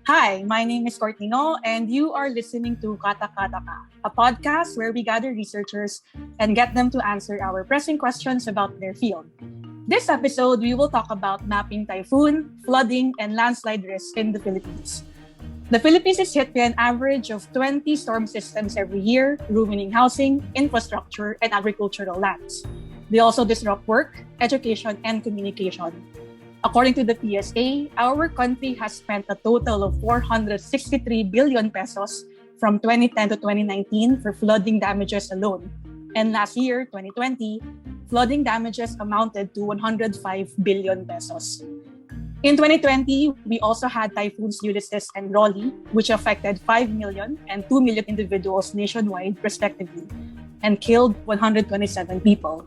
Hi, my name is Cortino, and you are listening to Kata Kata Ka, a podcast where we gather researchers and get them to answer our pressing questions about their field. This episode, we will talk about mapping typhoon, flooding, and landslide risks in the Philippines. The Philippines is hit by an average of 20 storm systems every year, ruining housing, infrastructure, and agricultural lands. They also disrupt work, education, and communication. According to the PSA, our country has spent a total of 463 billion pesos from 2010 to 2019 for flooding damages alone. And last year, 2020, flooding damages amounted to 105 billion pesos. In 2020, we also had Typhoons Ulysses and Rolly, which affected 5 million and 2 million individuals nationwide, respectively, and killed 127 people.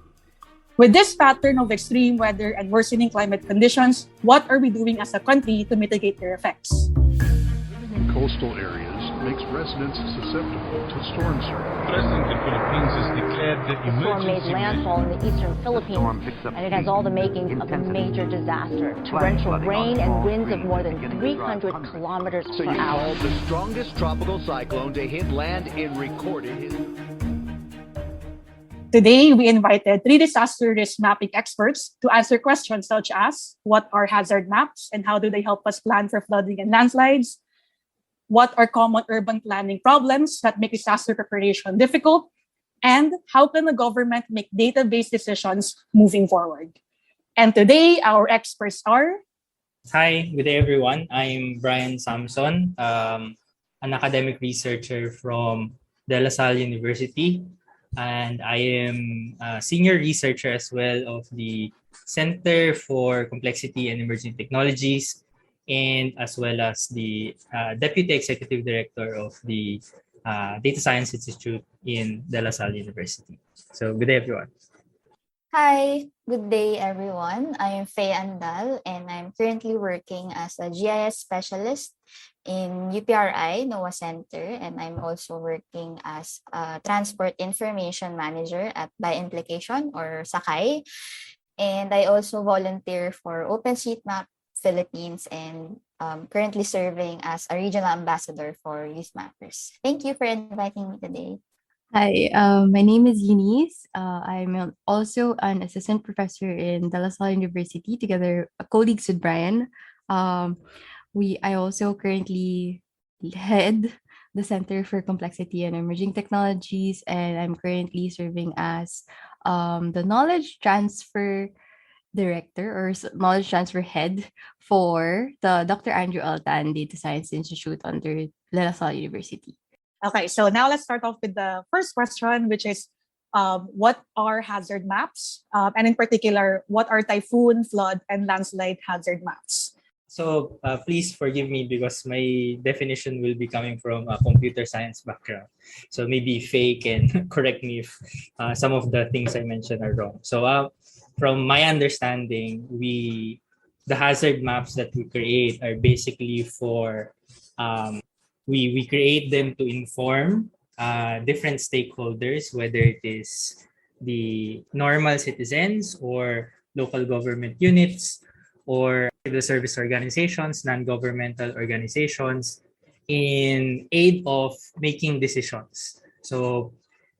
With this pattern of extreme weather and worsening climate conditions, what are we doing as a country to mitigate their effects? Living in coastal areas makes residents susceptible to storm surge. The President of the Philippines has declared that the storm made landfall in the eastern Philippines, and it has all the makings of a major disaster. Torrential rain and winds of more than 300 kilometers per hour. The strongest tropical cyclone to hit land in recorded history. Today, we invited 3 disaster risk mapping experts to answer questions such as, what are hazard maps and how do they help us plan for flooding and landslides? What are common urban planning problems that make disaster preparation difficult? And how can the government make data-based decisions moving forward? And today, our experts are... Hi, good day everyone. I'm Briane Samson, an academic researcher from De La Salle University. And I am a senior researcher as well of the Center for Complexity and Emerging Technologies, and as well as the Deputy Executive Director of the Data Science Institute in De La Salle University. So good day, everyone. Hi, good day, everyone. I am Feye Andal, and I'm currently working as a GIS specialist in UPRI, NOAA Center, and I'm also working as a transport information manager at By Implication, or SAKAY. And I also volunteer for OpenStreetMap Philippines and currently serving as a regional ambassador for Youth Mappers. Thank you for inviting me today. Hi, my name is Unisse. I'm also an assistant professor in De La Salle University, together colleagues with Brian. I also currently head the Center for Complexity and Emerging Technologies, and I'm currently serving as the knowledge transfer director or knowledge transfer head for the Dr. Andrew Altan Data Science Institute under De La Salle University. Okay, so now let's start off with the first question, which is, what are hazard maps? And in particular, what are typhoon, flood, and landslide hazard maps? So please forgive me because my definition will be coming from a computer science background. So maybe Faye can correct me if some of the things I mentioned are wrong. So from my understanding, the hazard maps that we create are basically for we create them to inform different stakeholders, whether it is the normal citizens or local government units or the service organizations, non-governmental organizations, in aid of making decisions. So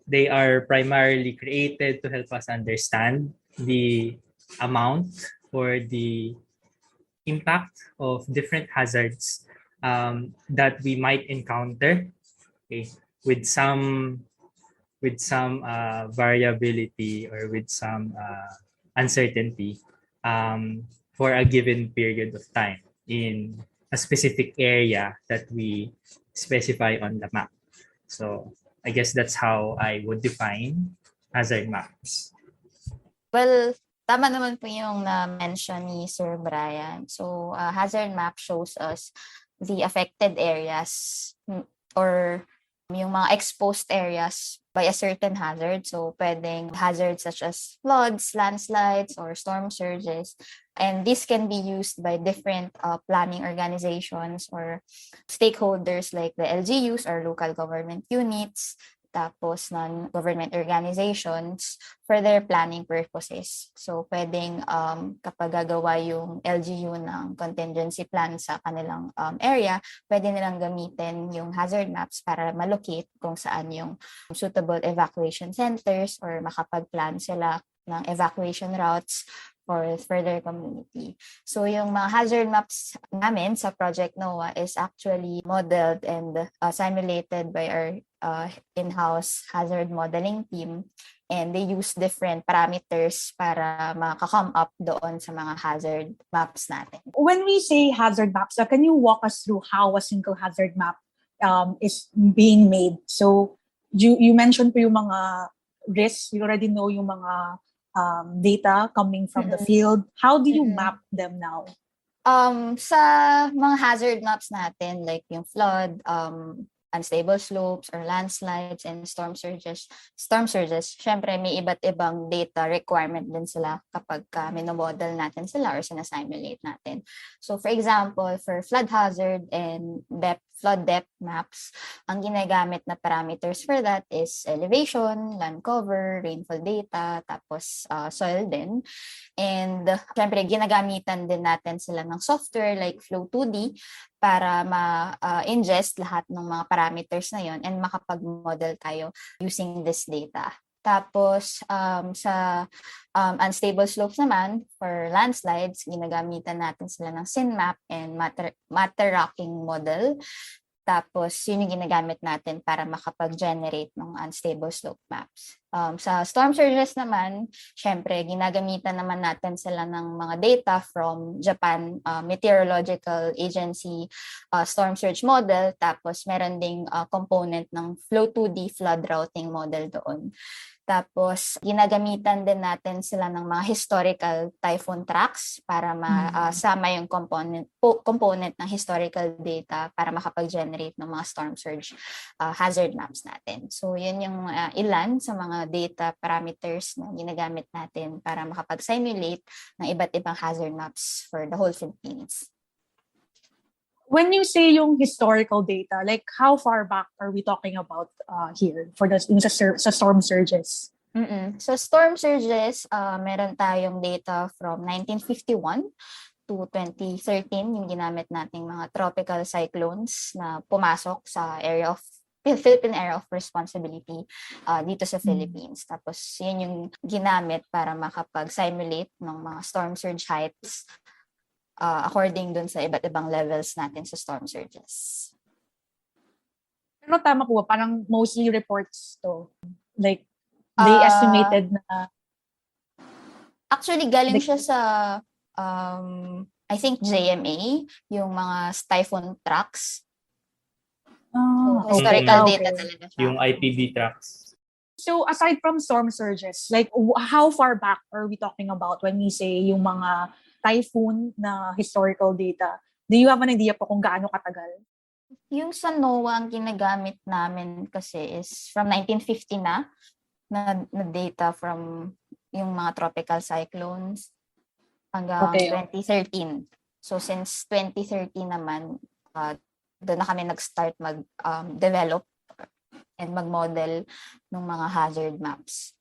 they are primarily created to help us understand the amount or the impact of different hazards that we might encounter, okay, with some variability or with some uncertainty for a given period of time in a specific area that we specify on the map. So I guess that's how I would define hazard maps. Well, tama naman po yung na-mention ni Sir Brian. So, hazard map shows us the affected areas or yung mga exposed areas by a certain hazard. So, pwedeng hazards such as floods, landslides, or storm surges. And this can be used by different planning organizations or stakeholders like the LGUs or local government units, tapos non-government organizations for their planning purposes. So pwedeng kapag gagawa yung LGU ng contingency plan sa kanilang area, pwede nilang gamitin yung hazard maps para malocate kung saan yung suitable evacuation centers or makapag-plan sila ng evacuation routes for further community. So yung mga hazard maps namin sa Project NOAA is actually modeled and simulated by our in-house hazard modeling team, and they use different parameters para maka-come up doon sa mga hazard maps natin. When we say hazard maps, can you walk us through how a single hazard map is being made? So you mentioned po yung mga risks, you already know yung mga data coming from the field. How do you map them now? Sa mga hazard maps natin, like yung flood, unstable slopes or landslides and storm surges, syempre may iba't ibang data requirement din sila kapag minomodel natin sila or sinasimulate natin. So for example, for flood hazard and flood depth maps, ang ginagamit na parameters for that is elevation, land cover, rainfall data, tapos soil din. And syempre ginagamitan din natin sila ng software like Flow2D para ma-ingest lahat ng mga parameters na yon and makapag-model tayo using this data. Tapos sa unstable slopes naman, for landslides, ginagamitan natin sila ng SynMap and matter rocking model. Tapos yun yung ginagamit natin para makapag-generate ng unstable slope maps. Sa storm surges naman, syempre ginagamitan naman natin sila ng mga data from Japan Meteorological Agency storm surge model. Tapos meron ding component ng Flow2D flood routing model doon. Tapos, ginagamitan din natin sila ng mga historical typhoon tracks para masama yung component ng historical data para makapag-generate ng mga storm surge hazard maps natin. So, yun yung ilan sa mga data parameters na ginagamit natin para makapag-simulate ng iba't ibang hazard maps for the whole Philippines. When you say yung historical data, like how far back are we talking about here for sa storm surges? So storm surges, meron tayong data from 1951 to 2013, yung ginamit nating mga tropical cyclones na pumasok sa Philippine Area of Responsibility dito sa Philippines. Tapos yun yung ginamit para makapag-simulate ng mga storm surge heights according dun sa iba't ibang levels natin sa storm surges. Pero tama po, parang mostly reports to. Like, they estimated na... Actually, galing siya sa, I think, JMA, yung mga typhoon tracks. So, historical data talaga siya. Yung IPB tracks. So, aside from storm surges, like, how far back are we talking about when we say yung mga typhoon na historical data? Do you have an idea po kung gaano katagal? Yung sa NOAA, ang ginagamit namin kasi is from 1950 na data from yung mga tropical cyclones hanggang 2013. So since 2013 naman, doon na kami nag-start mag-develop and mag-model ng mga hazard maps.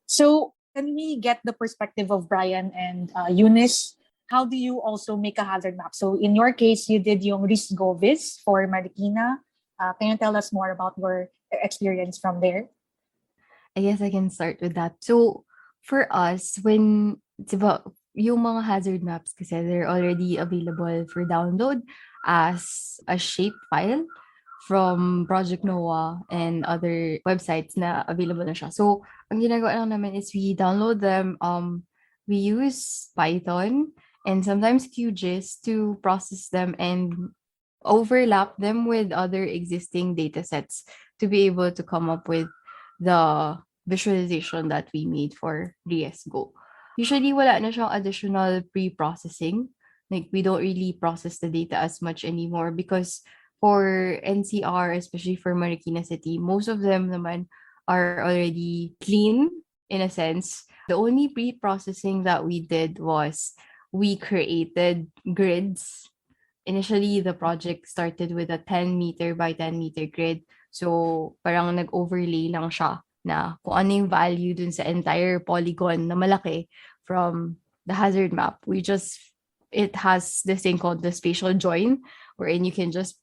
So, can we get the perspective of Brian and Unisse? How do you also make a hazard map? So in your case, you did yung RISGOVIS for Marikina. Can you tell us more about your experience from there? I guess I can start with that. So for us, when diba, yung mga hazard maps kasi they're already available for download as a shape file from Project NOAA and other websites na available na siya. So, ang ginagawa lang namin is we download them. We use Python and sometimes QGIS to process them and overlap them with other existing data sets to be able to come up with the visualization that we made for RISGO. Usually, wala na siyang additional pre-processing. Like, we don't really process the data as much anymore because for NCR, especially for Marikina City, most of them naman are already clean in a sense. The only pre-processing that we did was we created grids initially the project started with a 10 meter by 10 meter grid. So parang nag-overlay lang siya na kung ano yung value dun sa entire polygon na malaki from the hazard map. It has this thing called the spatial join, wherein you can just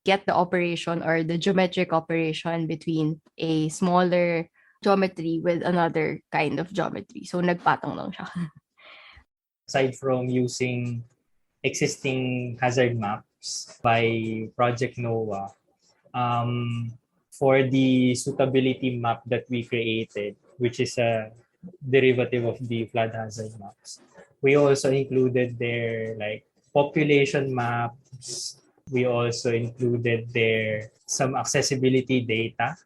get the operation or the geometric operation between a smaller geometry with another kind of geometry. So nagpatong lang siya. Aside from using existing hazard maps by Project NOAA, for the suitability map that we created, which is a derivative of the flood hazard maps, we also included their like population maps. We also included their some accessibility data.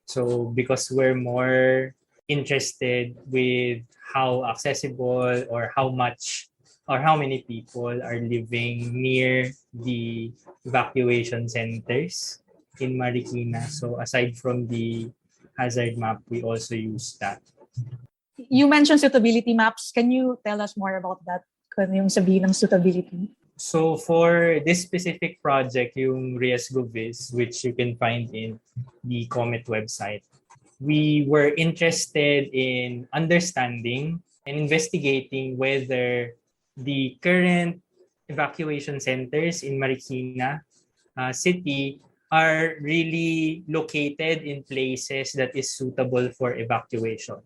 So because we're more interested with how accessible or how much or how many people are living near the evacuation centers in Marikina. So aside from the hazard map, we also use that. You mentioned suitability maps. Can you tell us more about that? Kung yung sabihin ng suitability? So for this specific project, yung RiesGoVis, which you can find in the COMET website, we were interested in understanding and investigating whether the current evacuation centers in Marikina city are really located in places that is suitable for evacuation.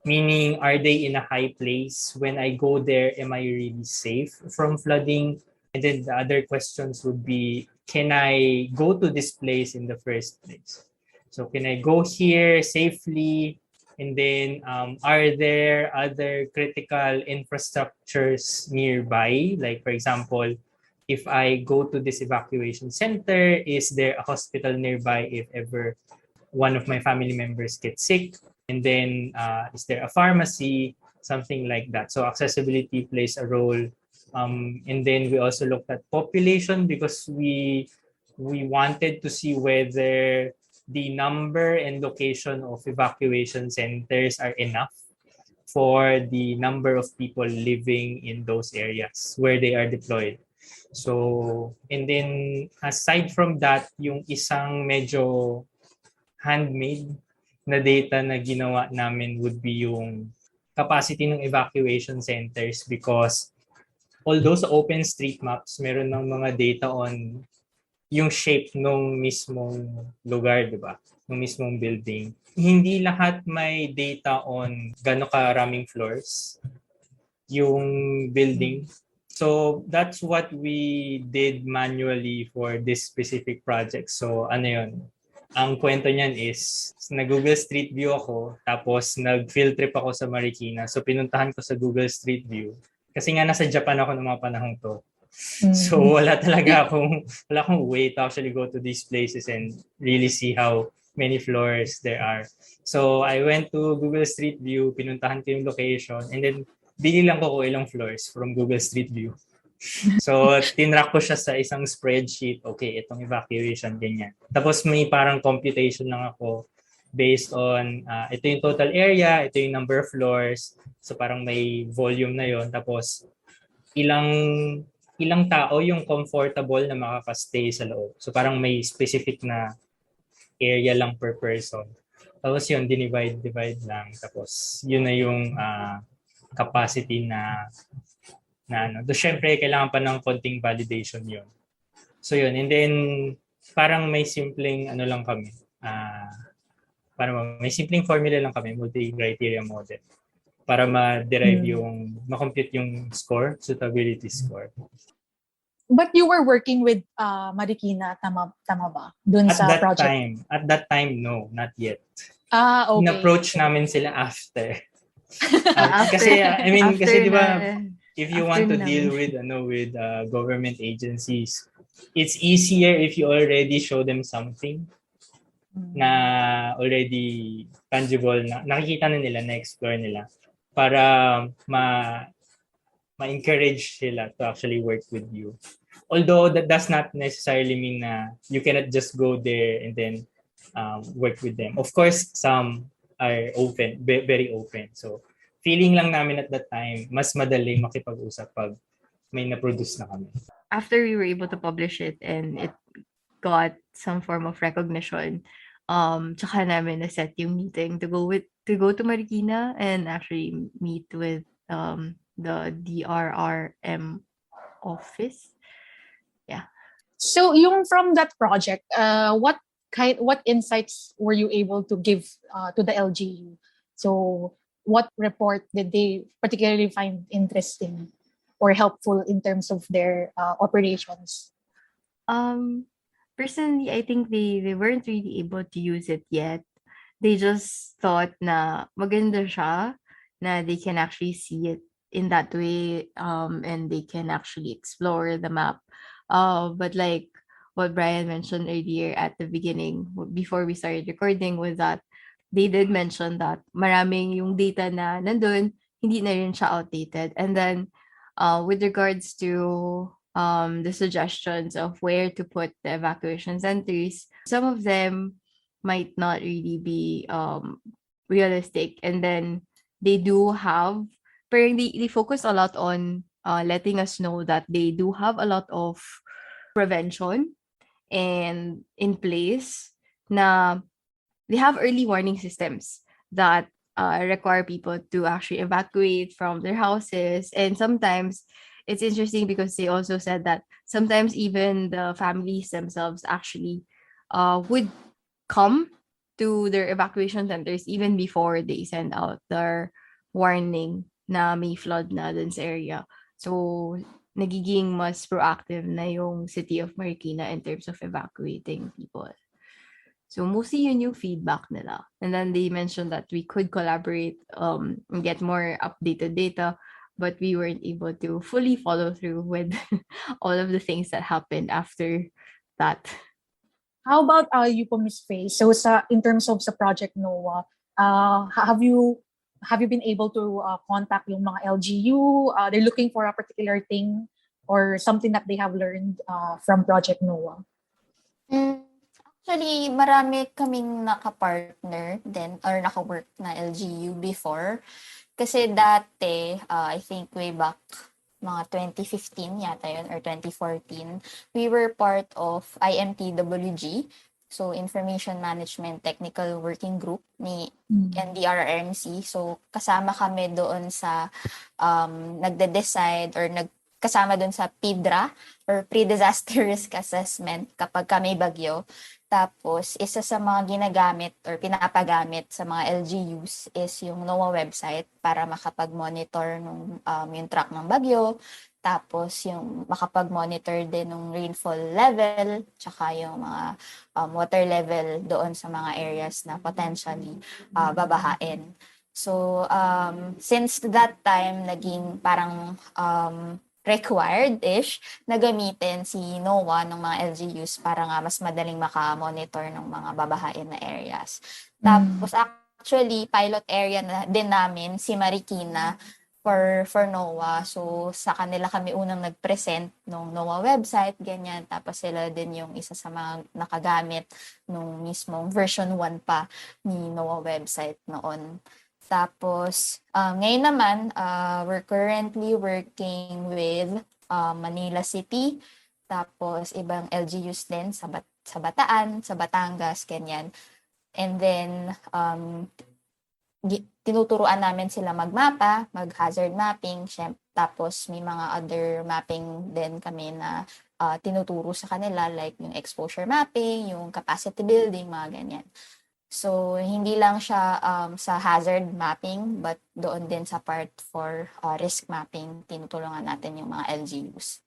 Meaning, are they in a high place? When I go there, am I really safe from flooding? And then the other questions would be, can I go to this place in the first place? So can I go here safely? And then are there other critical infrastructures nearby? Like for example, if I go to this evacuation center, is there a hospital nearby if ever one of my family members gets sick? And then is there a pharmacy? Something like that. So accessibility plays a role. And then we also looked at population because we wanted to see whether the number and location of evacuation centers are enough for the number of people living in those areas where they are deployed. So, and then aside from that, yung isang medyo handmade na data na ginawa namin would be yung capacity ng evacuation centers because although sa OpenStreetMaps, meron ng mga data on yung shape ng mismong lugar, di ba? Ng mismong building. Hindi lahat may data on gano'ng karaming floors yung building. So that's what we did manually for this specific project. So ano yun? Ang kwento niyan is nag-Google Street View ako tapos nag-field trip ako sa Marikina. So pinuntahan ko sa Google Street View. Kasi nga nasa Japan ako ng mga panahong to. So wala akong way to actually go to these places and really see how many floors there are. So I went to Google Street View, pinuntahan ko yung location, and then binilang ko ilang floors from Google Street View. So tinrack ko siya sa isang spreadsheet. Okay, itong evacuation, ganyan. Tapos may parang computation lang ako based on ito yung total area, ito yung number of floors. So parang may volume na yon. Tapos ilang tao yung comfortable na makakastay sa loob. So parang may specific na area lang per person. Tapos yun, divide lang. Tapos yun na yung capacity na ano. So syempre, kailangan pa ng konting validation yun. So yun, and then parang may simpleng ano lang kami. Parang may simpleng formula lang kami, multi-criteria model. Para ma-derive ma-compute yung score, suitability score. But you were working with Marikina, tama ba? Dun sa project? At that time, no, not yet. Okay. In-approach namin sila after. Kasi, kasi di ba, if you want to deal with government agencies, it's easier if you already show them something na already tangible na nakikita na nila, na-explore nila para ma-encourage sila to actually work with you. Although that does not necessarily mean na you cannot just go there and then work with them. Of course, some are open, very open. So, feeling lang namin at that time, mas madali makipag-usap pag may na-produce na kami. after we were able to publish it and it got some form of recognition, tsaka namin na-set yung meeting to go to Marikina and actually meet with the DRRM office. Yeah. So yung from that project, what insights were you able to give to the LGU? So what report did they particularly find interesting or helpful in terms of their operations? Personally, I think they weren't really able to use it yet. They just thought na maganda siya, na they can actually see it in that way, and they can actually explore the map. But like what Brian mentioned earlier at the beginning, before we started recording, was that they did mention that maraming yung data na nandun, hindi na rin siya outdated. And then, with regards to the suggestions of where to put the evacuation centers, some of them might not really be realistic. And then they do have, pero they focus a lot on letting us know that they do have a lot of prevention and in place na they have early warning systems that require people to actually evacuate from their houses. And sometimes it's interesting because they also said that sometimes even the families themselves actually would come to their evacuation centers even before they send out their warning na may flood na dun sa area. So, nagiging mas proactive na yung city of Marikina in terms of evacuating people. So mostly yun yung feedback nila. And then they mentioned that we could collaborate and get more updated data, but we weren't able to fully follow through with all of the things that happened after that. How about you po, Ms. Feye? So in terms of sa Project NOAA, have you been able to contact yung mga LGU? They're looking for a particular thing or something that they have learned from Project NOAA? Actually, marami kaming naka-partner din or naka-work na LGU before. Kasi dati, I think way back mga 2015 yata yun or 2014, we were part of IMTWG, so Information Management Technical Working Group ni NDRRMC. So kasama kami doon sa nagde-decide or kasama doon sa PIDRA or Pre-Disaster Risk Assessment kapag may bagyo. Tapos, isa sa mga ginagamit or pinapagamit sa mga LGUs is yung NOAA website para makapag-monitor yung track ng bagyo. Tapos, yung makapag-monitor din ng rainfall level, tsaka yung mga water level doon sa mga areas na potentially babahain. So, since that time, naging parang required-ish na gamitin si NOAA ng mga LGUs para nga mas madaling makamonitor ng mga babahain na areas. Tapos actually, pilot area na din namin si Marikina for NOAA. So sa kanila kami unang nag-present ng NOAA website, ganyan. Tapos sila din yung isa sa mga nakagamit nung mismong version 1 pa ni NOAA website noon. Tapos, ngayon naman, we're currently working with Manila City, tapos ibang LGUs din sa Bataan, sa Batangas, ganyan. And then, tinuturuan namin sila magmapa, mag-hazard mapping, tapos may mga other mapping din kami na tinuturo sa kanila, like yung exposure mapping, yung capacity building, mga ganyan. So, hindi lang siya sa hazard mapping, but doon din sa part for risk mapping, tinutulungan natin yung mga LGUs.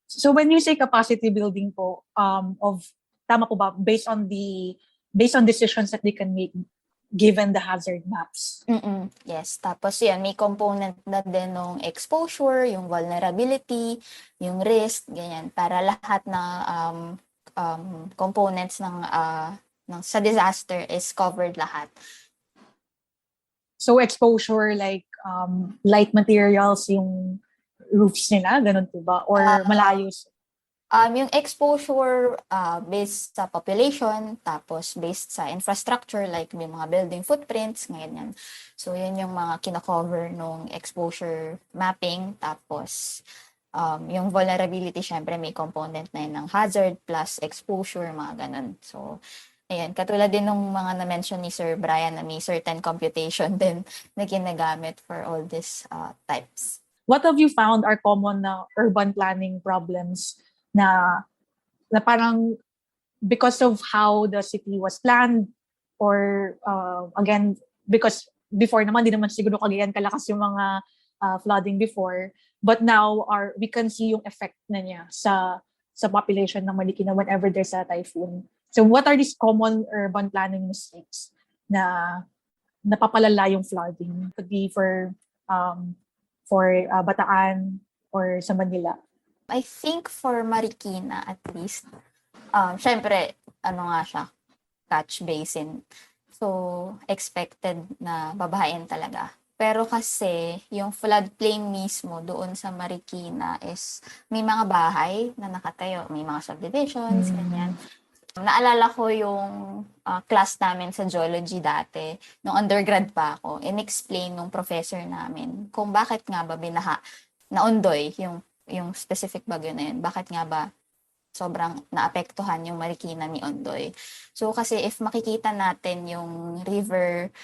So, when you say capacity building po, tama po ba, based on decisions that they can make given the hazard maps? Yes. Tapos yan, may component na din ng exposure, yung vulnerability, yung risk, ganyan, para lahat ng components sa disaster is covered lahat. So exposure like light materials yung roofs nila, ganun po ba? Or malayo? Yung exposure based sa population, tapos based sa infrastructure like may mga building footprints, ganyan. So yun yung mga kina-cover nung exposure mapping. Tapos Yung vulnerability, syempre may component na yun ng hazard plus exposure, mga ganun. So, ayan, katulad din nung mga na-mention ni Sir Brian na may certain computation din na ginagamit for all these types. What have you found are common na urban planning problems na parang because of how the city was planned or again, because before naman, di naman siguro kagayan kalakas yung mga flooding before, but now we can see yung effect na niya sa population ng Marikina whenever there's a typhoon. So what are these common urban planning mistakes na napapalala yung flooding? Could be for Bataan or sa Manila. I think for Marikina at least, syempre, nga siya, catch basin. So, expected na babahain talaga. Pero kasi, yung floodplain mismo doon sa Marikina is may mga bahay na nakatayo, may mga subdivisions, ganyan. Naalala ko yung class namin sa geology dati, nung undergrad pa ako, in-explain nung professor namin kung bakit nga ba binaha na Ondoy, yung specific bagyo na yun, bakit nga ba sobrang naapektuhan yung Marikina ni Ondoy. So kasi if makikita natin yung river,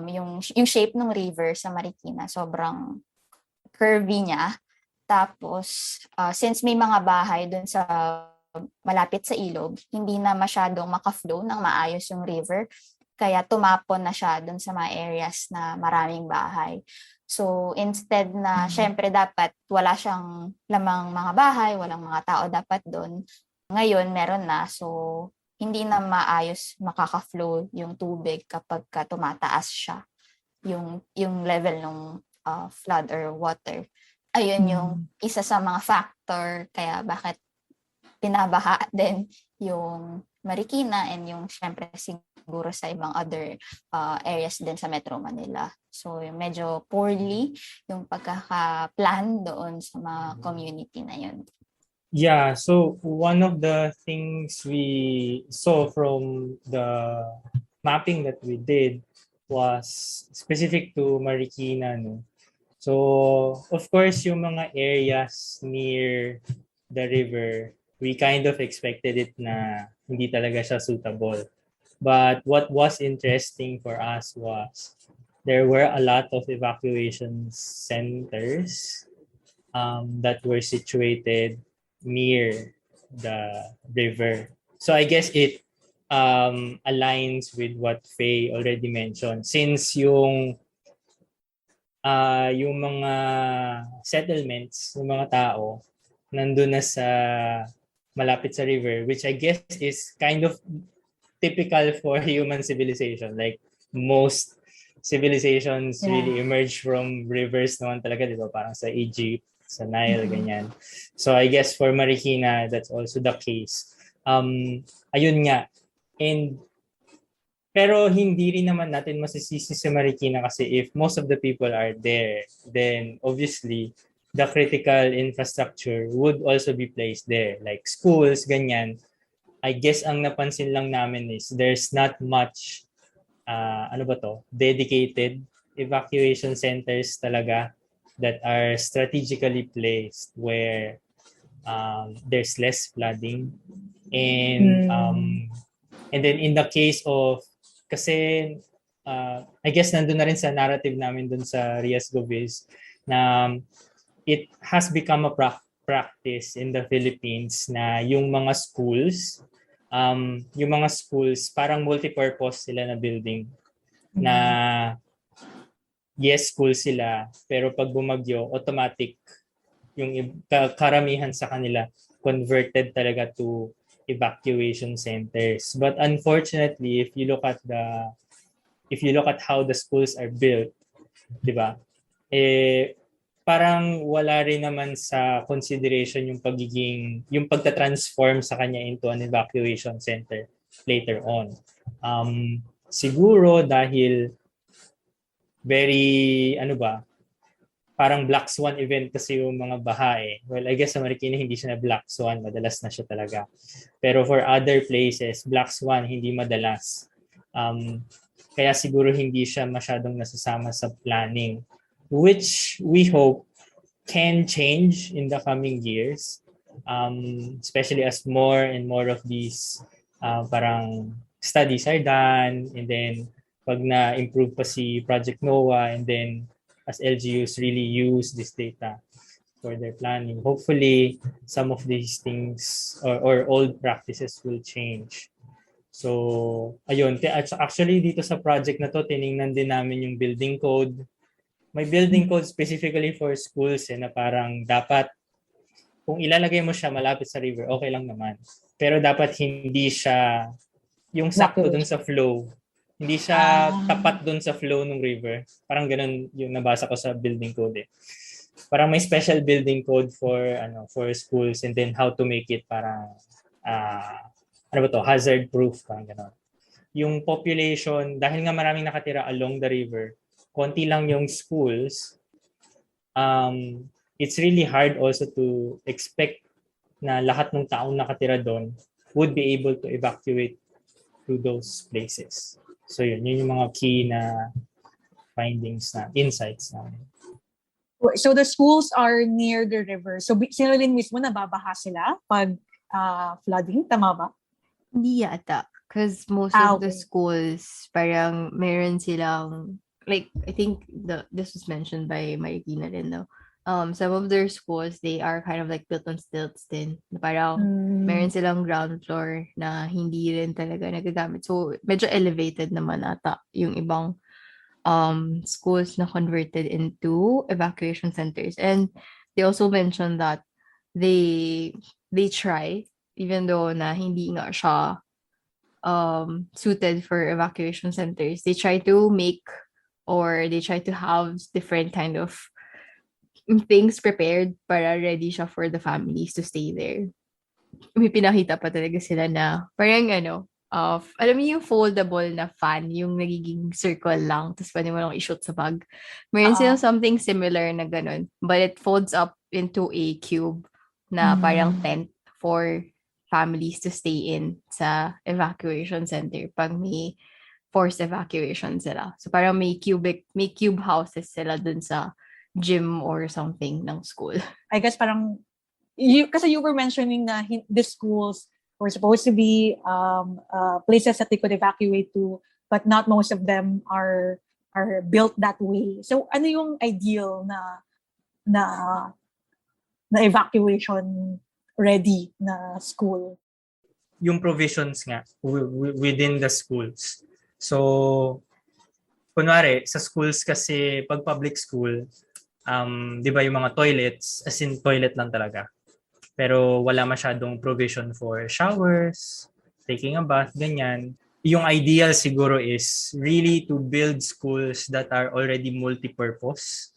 yung shape ng river sa Marikina, sobrang curvy niya. Tapos, since may mga bahay dun sa malapit sa ilog, hindi na masyadong maka-flow ng maayos yung river, kaya tumapon na siya dun sa mga areas na maraming bahay. So, instead na, syempre dapat wala siyang lamang mga bahay, walang mga tao dapat doon. Ngayon, meron na. So, hindi na maayos makaka-flow yung tubig kapag tumataas siya, yung level ng flood or water. Ayun yung isa sa mga factor kaya bakit pinabaha din yung Marikina and yung syempre siguro sa ibang other areas din sa Metro Manila. So medyo poorly yung pagkaka-plan doon sa mga community na yun. Yeah, so one of the things we saw from the mapping that we did was specific to Marikina, no? So, of course, yung mga areas near the river, we kind of expected it na hindi talaga siya suitable. But what was interesting for us was there were a lot of evacuation centers that were situated near the river. So I guess it aligns with what Feye already mentioned. Since yung mga settlements, yung mga tao, nandun na sa malapit sa river, which I guess is kind of typical for human civilization. Like most civilizations really emerge from rivers naman talaga, di ba? Parang sa Egypt, sa Nile, ganyan. So I guess for Marikina, that's also the case. Ayun nga. Pero hindi rin naman natin masisisi sa Marikina kasi if most of the people are there, then obviously the critical infrastructure would also be placed there, like schools, ganyan. I guess ang napansin lang namin is there's not much, dedicated evacuation centers talaga that are strategically placed where there's less flooding. And then in the case of, kasi I guess nandun na rin sa narrative namin dun sa Rias Govis na it has become a practice in the Philippines na yung mga schools parang multi-purpose sila na building na yes, school sila pero pag bumagyo automatic yung karamihan sa kanila converted talaga to evacuation centers. But unfortunately, if you look at how the schools are built, 'di ba? Parang wala rin naman sa consideration yung pagta-transform sa kanya into an evacuation center later on. Siguro dahil very parang black swan event kasi yung mga baha. Well, I guess sa Marikina hindi siya na black swan, madalas na siya talaga. Pero for other places, black swan hindi madalas. Kaya siguro hindi siya masyadong nasasama sa planning, which we hope can change in the coming years, especially as more and more of these parang studies are done, and then pag na-improve pa si Project NOAA, and then as LGUs really use this data for their planning, hopefully some of these things or old practices will change. So, ayun. Actually, dito sa project na to, tiningnan din namin yung building code. May building code specifically for schools na parang dapat, kung ilalagay mo siya malapit sa river, okay lang naman. Pero dapat hindi siya yung sakto dun sa flow. Hindi siya tapat dun sa flow ng river. Parang ganun yung nabasa ko sa building code eh. Parang may special building code for schools, and then how to make it parang hazard proof, parang ganun. Yung population, dahil nga maraming nakatira along the river, konti lang yung schools, it's really hard also to expect na lahat ng taong nakatira doon would be able to evacuate to those places. So yun yung mga key na findings na insights namin. So the schools are near the river. So sila rin mismo nababaha sila pag flooding, tama ba? Hindi yata. Because most of the schools, parang meron silang, like, I think this was mentioned by Marikina rin, no? Some of their schools, they are kind of like built on stilts din. Parang meron silang ground floor na hindi rin talaga nagagamit. So, medyo elevated naman ata yung ibang schools na converted into evacuation centers. And they also mentioned that they try, even though na hindi nga siya suited for evacuation centers, they try to make, or they try to have different kind of things prepared para ready siya for the families to stay there. May pinakita pa talaga sila na parang alam mo yung foldable na fan, yung nagiging circle lang, tapos pwede mo lang i-shoot sa bag. Meron silang something similar na ganun, but it folds up into a cube na parang tent for families to stay in sa evacuation center pag may forced evacuation sila. So parang may cube houses sila dun sa gym or something ng school. I guess parang kasi you were mentioning na the schools were supposed to be places that they could evacuate to, but not most of them are built that way. So ano yung ideal na evacuation ready na school? Yung provisions nga within the schools. So, kunwari, sa schools kasi, pag public school, di ba yung mga toilets, as in toilet lang talaga. Pero wala masyadong provision for showers, taking a bath, ganyan. Yung ideal siguro is really to build schools that are already multi-purpose.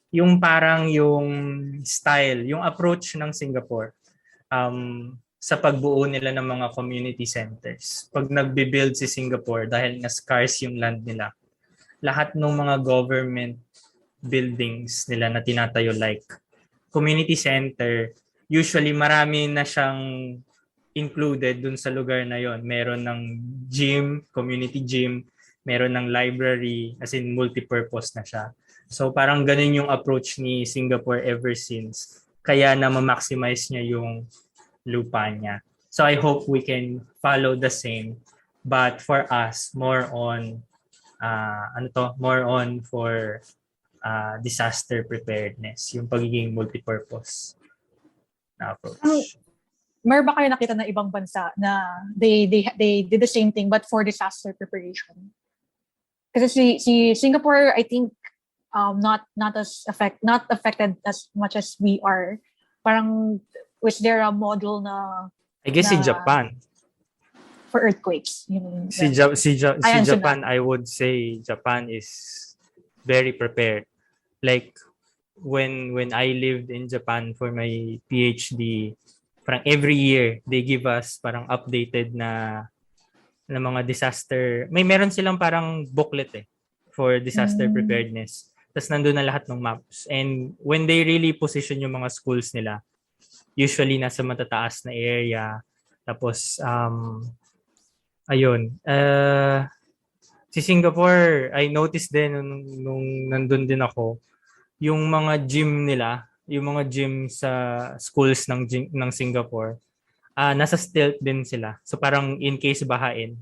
Yung parang yung style, yung approach ng Singapore sa pagbuo nila ng mga community centers. Pag nagbe-build si Singapore, dahil nga scarce yung land nila, lahat ng mga government buildings nila na tinatayo like community center, usually marami na siyang included dun sa lugar na yon. Meron ng gym, community gym, meron ng library, as in multi-purpose na siya. So parang ganun yung approach ni Singapore ever since. Kaya na ma-maximize niya yung lupa niya. So I hope we can follow the same, but for us more on for disaster preparedness, yung pagiging multipurpose na approach. Meron ba kayo nakita na ibang bansa na they did the same thing but for disaster preparation? Kasi si Singapore, I think not affected as much as we are. Parang was there a model na I guess in Japan for earthquakes? Japan, I would say Japan is very prepared. Like when I lived in Japan for my PhD, parang every year they give us parang updated na mga disaster. Meron silang parang booklet for disaster preparedness. Tapos nandun na lahat ng maps. And when they really position yung mga schools nila, usually nasa matataas na area. Tapos si Singapore, I noticed din nung nandun din ako, yung mga gym nila, yung mga gym sa schools ng Singapore, nasa stilt din sila. So parang in case bahain,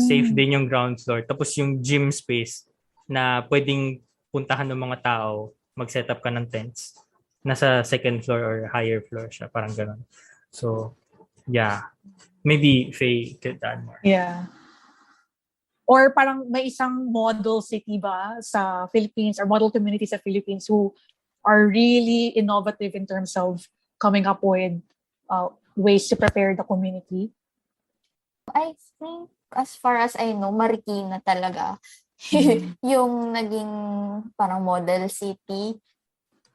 safe din yung ground floor. Tapos yung gym space na pwedeng puntahan ng mga tao, mag-set up ka ng tents. Nasa second floor or higher floor siya, parang ganun. So, yeah. Maybe Faye could add more. Yeah. Or parang may isang model city ba sa Philippines or model community sa Philippines who are really innovative in terms of coming up with ways to prepare the community? I think, as far as I know, Marikina talaga. Yung naging parang model city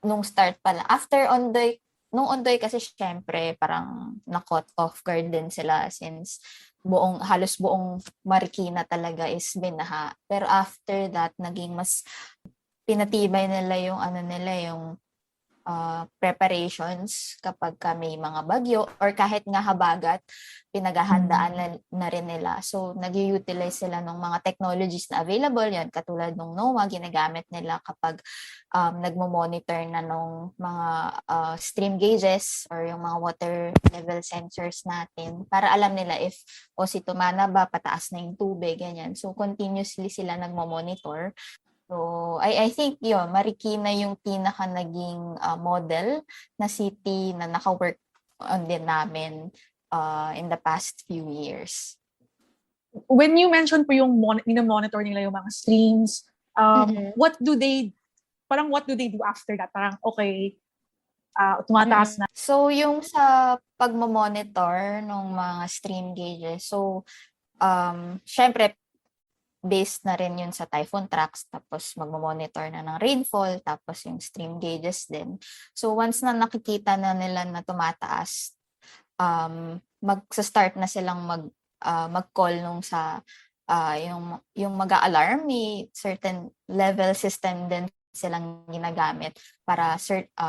nung start pa lang. After Ondoy, nung Ondoy kasi syempre parang na-caught off guard din sila since halos buong Marikina talaga is binaha. Pero after that, naging mas pinatibay nila yung yung preparations kapag may mga bagyo or kahit nga habagat, pinaghahandaan na rin nila. So, nag-utilize sila ng mga technologies na available yan, katulad ng NOAA, ginagamit nila kapag nagmo-monitor na ng mga stream gauges or yung mga water level sensors natin para alam nila if si tumana ba, pataas na yung tubig, ganyan. So, continuously sila nagmo-monitor. So, I think yun, Marikina yung pinaka naging model na city na naka-work on din namin in the past few years. When you mentioned po yung monitor nila yung mga streams, what do they do after that? Parang, okay, tumataas na. So, yung sa pagmamonitor ng mga stream gauges, so, syempre, based na rin yun sa typhoon tracks, tapos magmamonitor na ng rainfall, tapos yung stream gauges din. So once na nakikita na nila na tumataas, magsa-start na silang mag-call nung sa yung mag-a-alarm, may certain level system din silang ginagamit para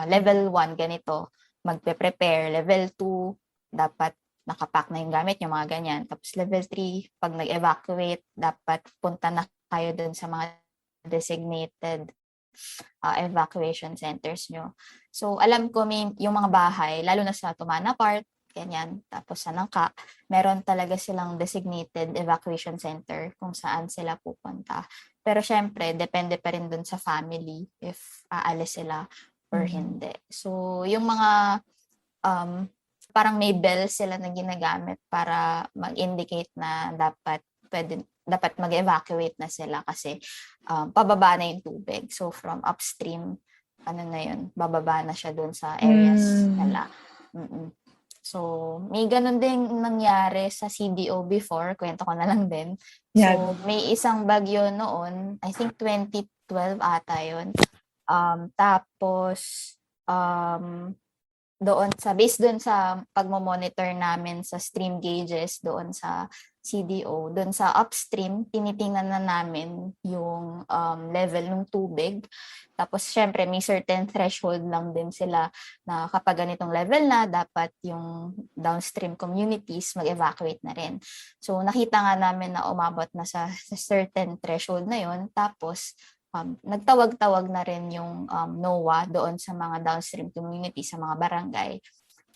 level 1 ganito, magpe-prepare, level 2 dapat nakapack na yung gamit, yung mga ganyan. Tapos level 3, pag nag-evacuate, dapat punta na kayo dun sa mga designated evacuation centers nyo. So, alam ko yung mga bahay, lalo na sa Tumana Part, ganyan, tapos sa Nangka, meron talaga silang designated evacuation center kung saan sila pupunta. Pero syempre, depende pa rin dun sa family if aalis sila or hindi. So, yung mga parang may bell sila na ginagamit para mag-indicate na dapat mag-evacuate na sila kasi pababa na yung tubig. So from upstream, bababa na siya doon sa areas nila. So may ganun din nangyari sa CDO before, kwento ko na lang din. So may isang bagyo noon, I think 2012 ata yun. Tapos based doon sa pagmo-monitor namin sa stream gauges doon sa CDO, doon sa upstream, tinitingnan na namin yung level ng tubig. Tapos syempre may certain threshold lang din sila na kapag ganitong level na, dapat yung downstream communities mag-evacuate na rin. So nakita nga namin na umabot na sa certain threshold na yun. Tapos nagtawag-tawag na rin yung NOAA doon sa mga downstream community, sa mga barangay.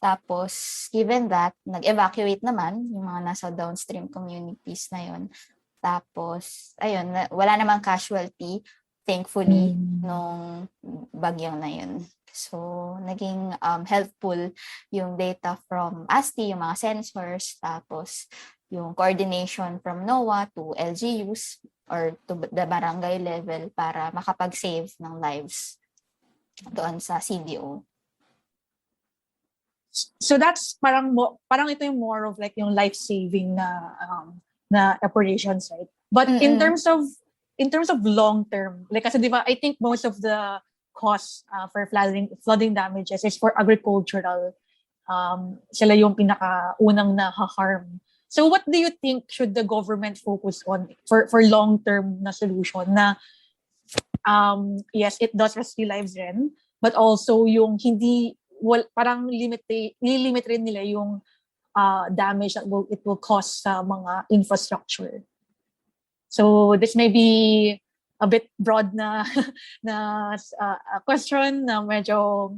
Tapos, given that, nag-evacuate naman yung mga nasa downstream communities na yun. Tapos, ayun, wala namang casualty, thankfully, nung bagyong na yun. So, naging helpful yung data from ASTI, yung mga sensors, tapos yung coordination from NOAA to LGUs or to the barangay level para makapag-save ng lives doon sa CDO. So that's parang ito yung more of like yung life-saving na operations, right? But in terms of long term, like kasi diba, I think most of the costs for flooding damages is for agricultural. Sila yung pinakaunang na-harm. So what do you think should the government focus on for long-term na solution na yes, it does rescue lives rin, but also yung parang limit rin nila yung damage that it will cause sa mga infrastructure. So this may be a bit broad na question na medyo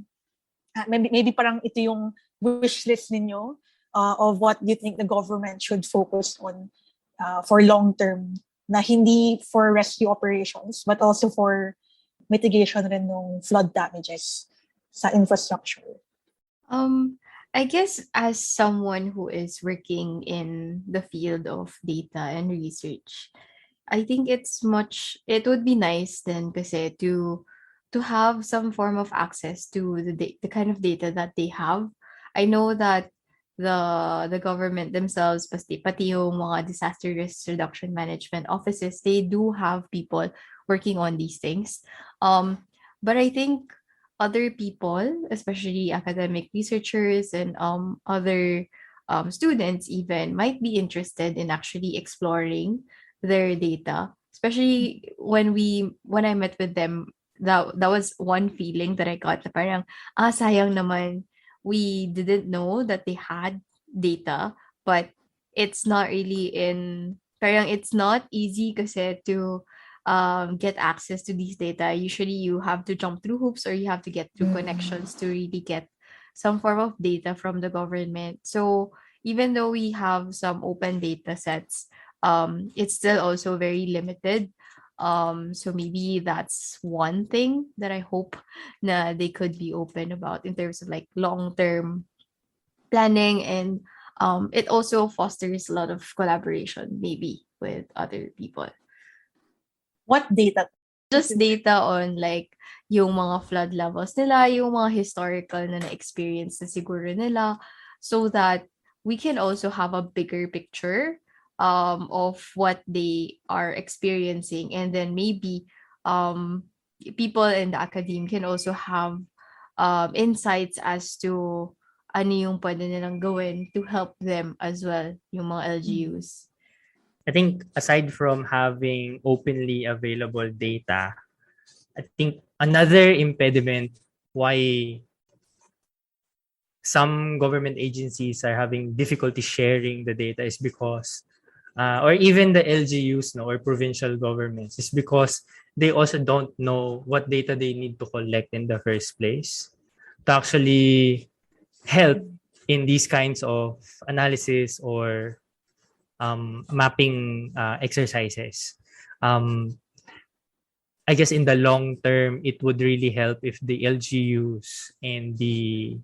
maybe parang ito yung wish list ninyo of what you think the government should focus on for long term, na hindi for rescue operations but also for mitigation rin ng flood damages sa infrastructure. I guess as someone who is working in the field of data and research, I think it would be nice then kasi to have some form of access to the kind of data that they have. I know that the government themselves, pati yung mga disaster risk reduction management offices, they do have people working on these things. But I think other people, especially academic researchers and other students even, might be interested in actually exploring their data. Especially when I met with them, that was one feeling that I got. Na parang, sayang naman, we didn't know that they had data, but it's not really parang it's not easy kasi to get access to these data. Usually you have to jump through hoops or you have to get through connections to really get some form of data from the government. So even though we have some open data sets, it's still also very limited. So maybe that's one thing that I hope na they could be open about in terms of like long-term planning, and it also fosters a lot of collaboration maybe with other people. What data? Just data on like yung mga flood levels nila, yung mga historical na na-experience na siguro nila, so that we can also have a bigger picture of what they are experiencing, and then maybe people in the academe can also have insights as to ano yung pwede nilang gawin to help them as well, yung mga LGUs. I think aside from having openly available data, I think another impediment why some government agencies are having difficulty sharing the data is because, or even the LGUs or provincial governments, is because they also don't know what data they need to collect in the first place to actually help in these kinds of analysis or mapping exercises. I guess in the long term, it would really help if the LGUs and the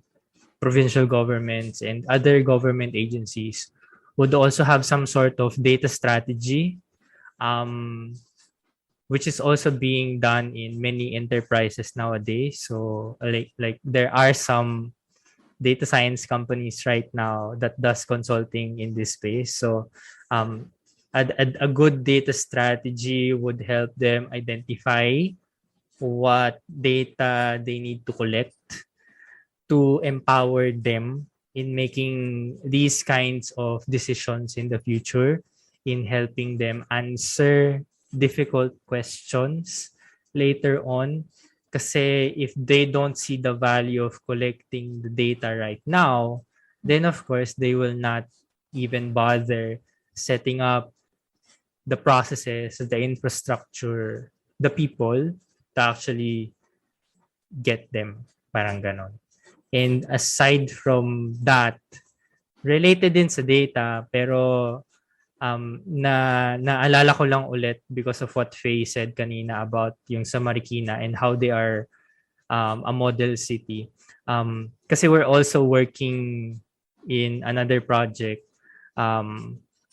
provincial governments and other government agencies would also have some sort of data strategy, which is also being done in many enterprises nowadays. So like there are some data science companies right now that does consulting in this space. So a good data strategy would help them identify what data they need to collect to empower them in making these kinds of decisions in the future, in helping them answer difficult questions later on. Kasi if they don't see the value of collecting the data right now, then of course they will not even bother setting up the processes, the infrastructure, the people to actually get them. Parang ganon. And aside from that, related din sa data, pero naalala ko lang ulit because of what Feye said kanina about yung sa Marikina and how they are a model city. Kasi we're also working in another project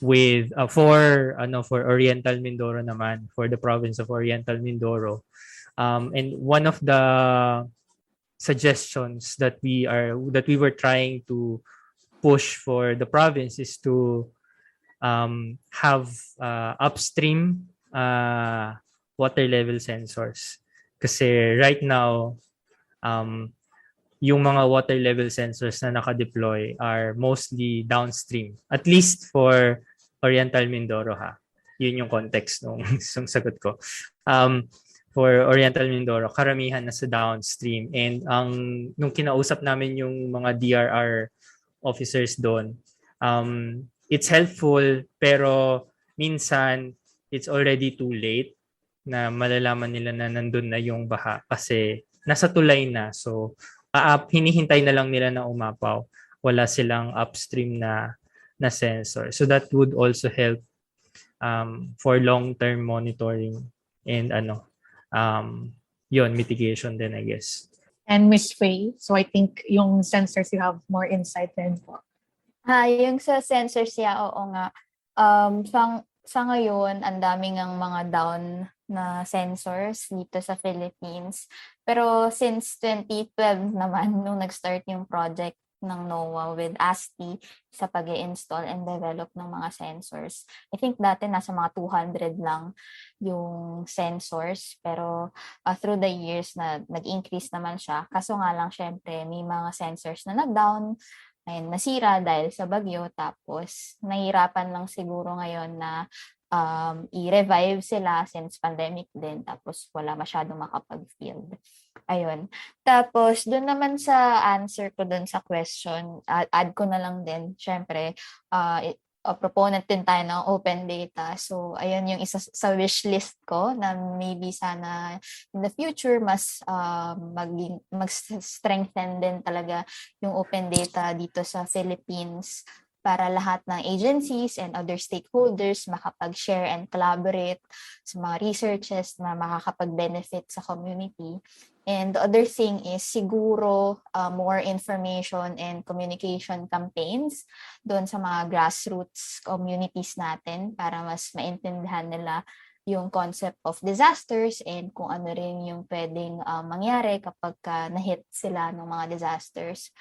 with for Oriental Mindoro naman, for the province of Oriental Mindoro. And one of the suggestions that we were trying to push for the province is to have upstream water level sensors. Kasi right now, yung mga water level sensors na naka-deploy are mostly downstream. At least for Oriental Mindoro ha. Yun yung context nung sagot ko. For Oriental Mindoro, karamihan na sa downstream. And nung kinausap namin yung mga DRR officers doon, it's helpful, pero minsan it's already too late na malalaman nila na nandun na yung baha kasi nasa tulay na. So hinihintay na lang nila na umapaw. Wala silang upstream na sensor. So that would also help for long-term monitoring and mitigation din, I guess. And Miss Faye, so I think yung sensors you have more insight din po. Yung sa sensors niya, oo nga. Sa ngayon, ang daming ang mga down na sensors dito sa Philippines. Pero since 2012 naman, nung nag-start yung project ng NOAA with ASTI sa pag-i-install and develop ng mga sensors. I think dati nasa mga 200 lang yung sensors. Pero through the years, nag-increase naman siya. Kaso nga lang, syempre, may mga sensors na nag-down, ayun, nasira dahil sa bagyo, tapos nahihirapan lang siguro ngayon na i-revive sila since pandemic din, tapos wala masyadong makapag-field. Ayun. Tapos doon naman sa answer ko doon sa question, add ko na lang din, syempre, proponent din tayo ng open data. So, ayun yung isa sa wish list ko na maybe sana in the future mas mag-strengthen din talaga yung open data dito sa Philippines para lahat ng agencies and other stakeholders makapag-share and collaborate sa mga researches na makakapag-benefit sa community. And the other thing is siguro more information and communication campaigns doon sa mga grassroots communities natin para mas maintindihan nila yung concept of disasters and kung ano rin yung pwedeng mangyari kapag na-hit sila ng mga disasters.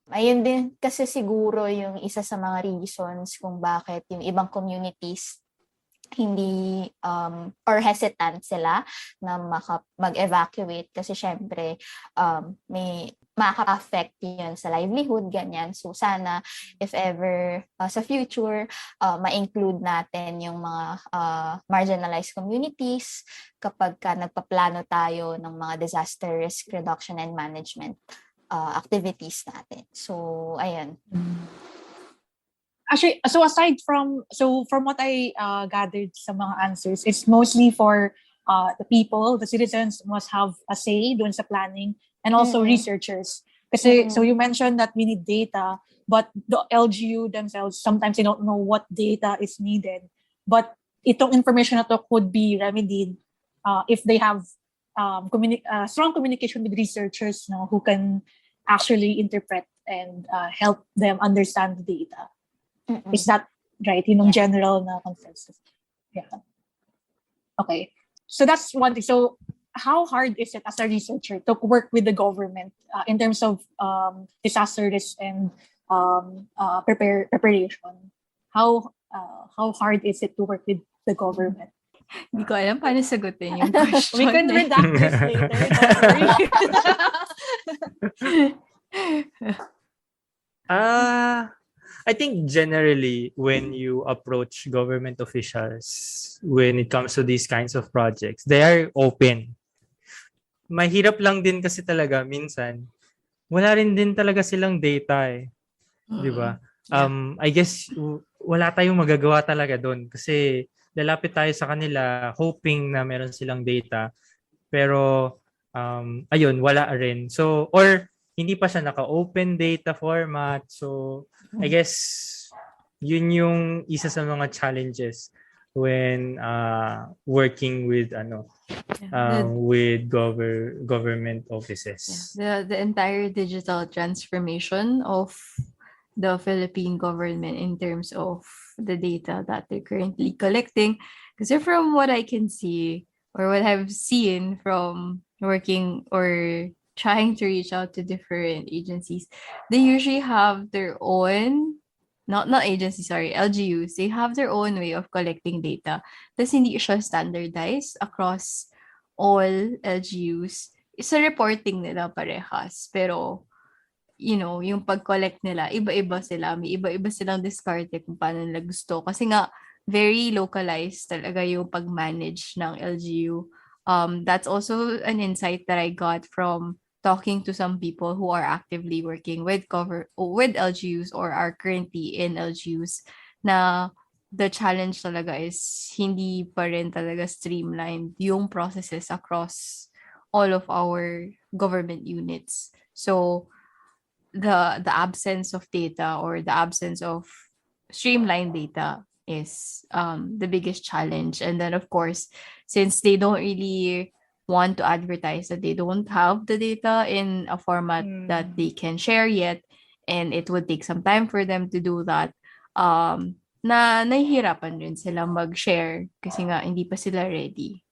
Ayun din kasi siguro yung isa sa mga reasons kung bakit yung ibang communities hindi or hesitant sila na mag-evacuate kasi syempre may maka-affect yun sa livelihood, ganyan. So sana if ever sa future ma-include natin yung mga marginalized communities kapag nagpaplano tayo ng mga disaster risk reduction and management activities natin. So ayan. Actually, so from what I gathered sa mga answers, it's mostly for the people, the citizens must have a say doon sa planning and also researchers. Kasi so you mentioned that we need data, but the LGU themselves sometimes they don't know what data is needed. But itong information na to could be remedied if they have strong communication with researchers, no, who can actually interpret and help them understand the data. Is that right? Yung general na consensus. Yeah. Okay. So that's one thing. So how hard is it as a researcher to work with the government in terms of disaster risk and preparation? How hard is it to work with the government? Hindi ko alam paano sagutin yung question. We can redact this later. Don't worry. I think generally when you approach government officials when it comes to these kinds of projects, they are open. Mahirap lang din kasi talaga minsan wala rin din talaga silang data eh. 'Di ba? I guess wala tayong magagawa talaga doon kasi lalapit tayo sa kanila hoping na meron silang data pero ayun wala rin. So or hindi pa siya naka-open data format. So I guess yun yung isa sa mga challenges when working with with government offices. The entire digital transformation of the Philippine government in terms of the data that they're currently collecting. Kasi from what I can see or what I've seen from working or trying to reach out to different agencies, they usually have their own, not agencies, sorry, LGUs, they have their own way of collecting data. Tapos hindi siya standardized across all LGUs. Sa reporting nila parehas, pero yung pag-collect nila, iba-iba sila. May iba-iba silang diskarte kung paano nila gusto. Kasi nga, very localized talaga yung pag-manage ng LGU. That's also an insight that I got from talking to some people who are actively working with LGUs or are currently in LGUs na the challenge talaga is hindi pa rin talaga streamlined yung processes across all of our government units. So the absence of data or the absence of streamlined data is the biggest challenge. And then of course, since they don't really want to advertise that they don't have the data in a format that they can share yet, and it would take some time for them to do that, nahihirapan rin sila mag-share kasi nga hindi pa sila ready.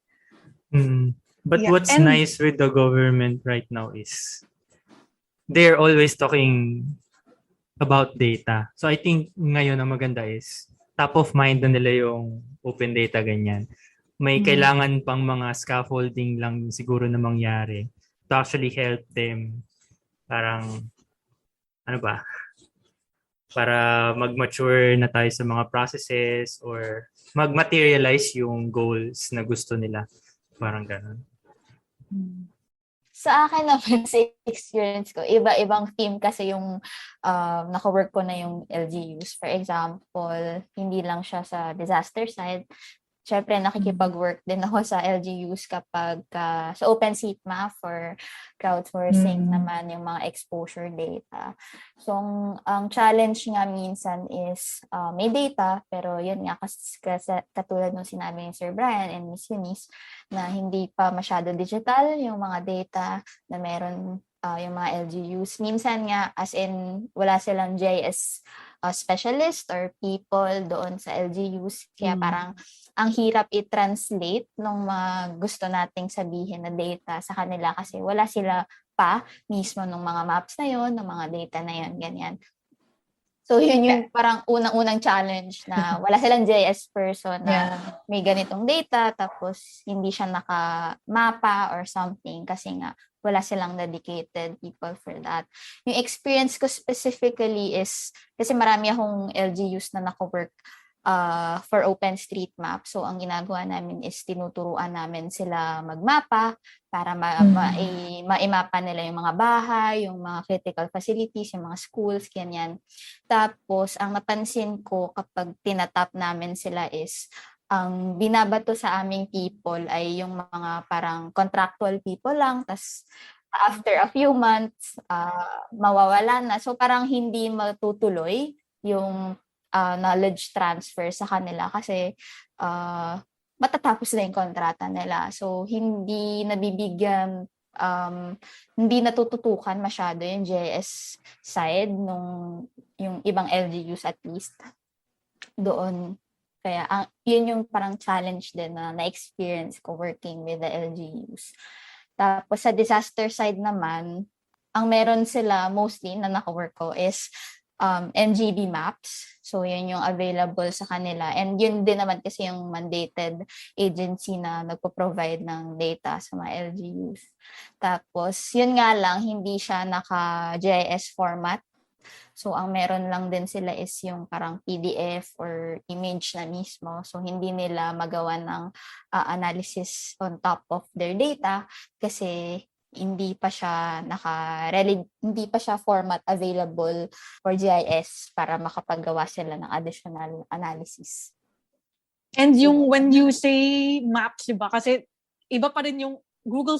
But Yeah, what's and- nice with the government right now is they're always talking about data. So I think ngayon ang maganda is top of mind na nila yung open data ganyan. May kailangan pang mga scaffolding lang siguro na mangyari to actually help them parang ano ba? Para mag-mature na tayo sa mga processes or mag-materialize yung goals na gusto nila. Parang ganun. Sa akin naman, sa experience ko, iba-ibang team kasi yung naka-work ko na yung LGUs. For example, hindi lang siya sa disaster side. Syempre, nakikipag-work din ako sa LGUs kapag sa OpenStreetMap for crowdsourcing naman yung mga exposure data. So, ang challenge nga minsan is may data, pero yun nga, katulad ng sinabi ni Sir Brian and Ms Unisse, na hindi pa masyado digital yung mga data na meron yung mga LGUs. Minsan nga, as in, wala silang GIS specialist or people doon sa LGUs. Kaya parang ang hirap i-translate nung mga gusto nating sabihin na data sa kanila kasi wala sila pa mismo nung mga maps na yon, ng mga data na yon, ganyan. So yun yung parang unang-unang challenge na wala silang GIS person na may ganitong data tapos hindi siya naka-mapa or something kasi nga wala silang dedicated people for that. Yung experience ko specifically is, kasi marami akong LGUs na naka-work for OpenStreetMap. So, ang ginagawa namin is tinuturuan namin sila magmapa para maimapa nila yung mga bahay, yung mga critical facilities, yung mga schools, ganyan. Tapos, ang napansin ko kapag tinatap namin sila is, ang binabato sa aming people ay yung mga parang contractual people lang, tas after a few months, mawawala na. So parang hindi matutuloy yung knowledge transfer sa kanila kasi matatapos na yung kontrata nila. So hindi nabibigyan, hindi natututukan masyado yung GIS side nung yung ibang LGUs at least doon. Kaya yun yung parang challenge din na na-experience ko working with the LGUs. Tapos sa disaster side naman, ang meron sila mostly na naka-work ko is NGB maps. So yun yung available sa kanila. And yun din naman kasi yung mandated agency na nagpo-provide ng data sa mga LGUs. Tapos yun nga lang, hindi siya naka-GIS format. So, ang meron lang din sila is yung parang PDF or image na mismo. So, hindi nila magawa ng analysis on top of their data kasi hindi pa siya hindi pa siya format available for GIS para makapagawa sila ng additional analysis. And yung when you say maps, diba? Kasi iba pa rin yung Google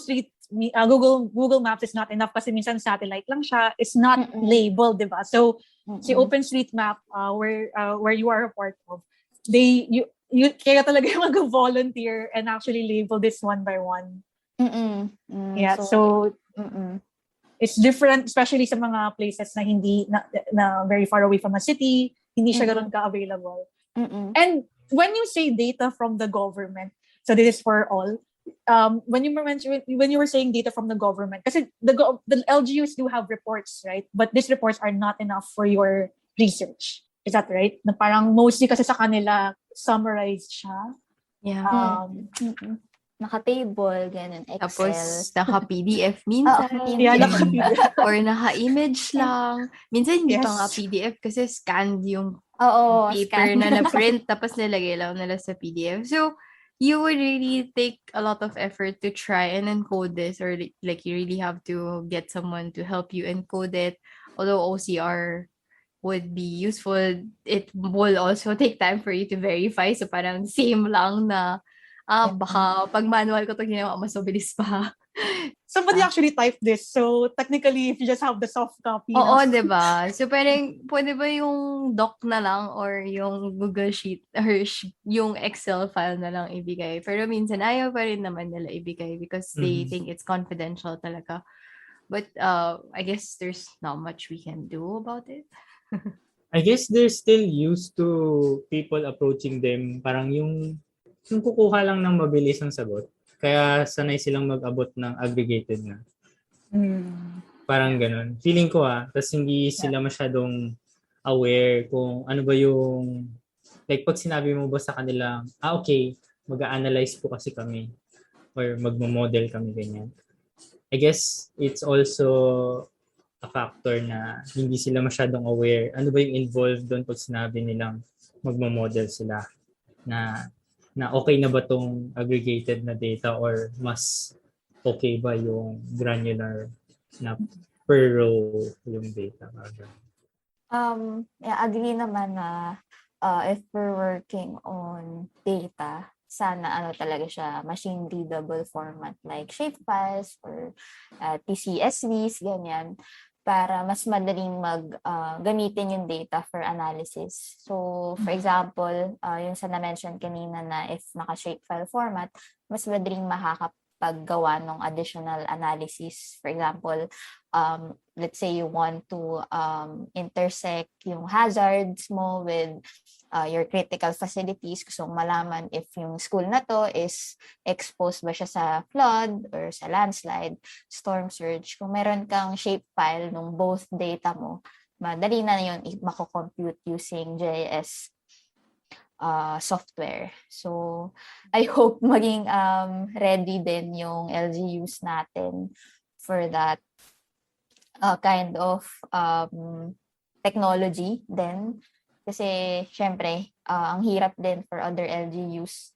Maps is not enough kasi minsan satellite lang siya. It's not labeled, diba? So, si OpenStreetMap, where you are a part of, you kaya talaga yung mag-volunteer and actually label this one by one. Yeah, so it's different, especially sa mga places na hindi na very far away from a city, hindi siya ganoon ka-available. And when you say data from the government, so this is for all. When you were saying data from the government, kasi the LGUs do have reports, right? But these reports are not enough for your research. Is that right? Na parang mostly kasi sa kanila summarized siya. Yeah. Naka-table, ganun, Excel. Tapos naka-PDF minsan. Naka-PDF. Or naka-image lang. Minsan hindi pa nga PDF kasi scanned yung paper na na-print tapos nilagay lang nila sa PDF. So, you would really take a lot of effort to try and encode this, or like you really have to get someone to help you encode it. Although OCR would be useful, it will also take time for you to verify. So parang same lang na baka pag manual ko ito ginawa, mas mabilis pa. Somebody actually typed this. So technically, if you just have the soft copy. Oo, no? 'di ba? So parang pwede ba yung doc na lang or yung Google Sheet or yung Excel file na lang ibigay? Pero minsan ayaw pa rin naman nila ibigay because they think it's confidential talaga. But I guess there's not much we can do about it. I guess they're still used to people approaching them. Parang yung kukuha lang ng mabilis ang sagot. Kaya sanay silang mag-abot ng aggregated na. Parang ganun. Feeling ko tas hindi sila masyadong aware kung ano ba yung, like pag sinabi mo ba sa kanila, okay, mag-a-analyze po kasi kami or magmo-model kami ganyan. I guess it's also a factor na hindi sila masyadong aware. Ano ba yung involved doon pag sinabi nilang magmo-model sila na okay na ba tong aggregated na data or mas okay ba yung granular na per row yung data. Yeah, agree naman na if we're working on data, sana talaga siya machine readable format like shapefiles or TCSVs, ganyan, para mas madaling gamitin yung data for analysis. So, for example, yung sa na-mention kanina na if naka-shapefile format, mas madaling makakapaggawa ng additional analysis. For example, let's say you want to intersect yung hazards mo with your critical facilities. Gusto mong malaman if yung school na to is exposed ba siya sa flood or sa landslide, storm surge. Kung meron kang shapefile ng both data mo, madali na yun mako-compute using GIS software. So, I hope maging ready din yung LGUs natin for that kind of technology then. Kasi, syempre, ang hirap din for other LGUs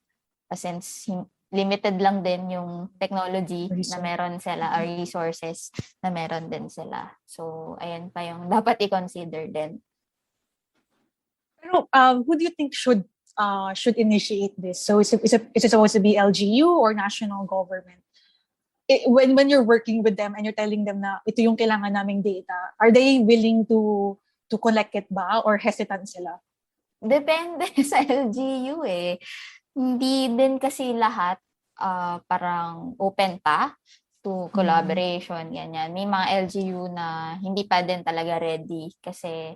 since limited lang din yung technology na meron sila or resources na meron din sila. So, ayan pa yung dapat i-consider din. Pero who do you think should initiate this? So is it supposed to be LGU or national government? When you're working with them and you're telling them na ito yung kailangan naming data, are they willing to collect it ba or hesitant sila? Depende sa LGU eh. Hindi din kasi lahat parang open pa to collaboration, ganyan. May mga LGU na hindi pa din talaga ready kasi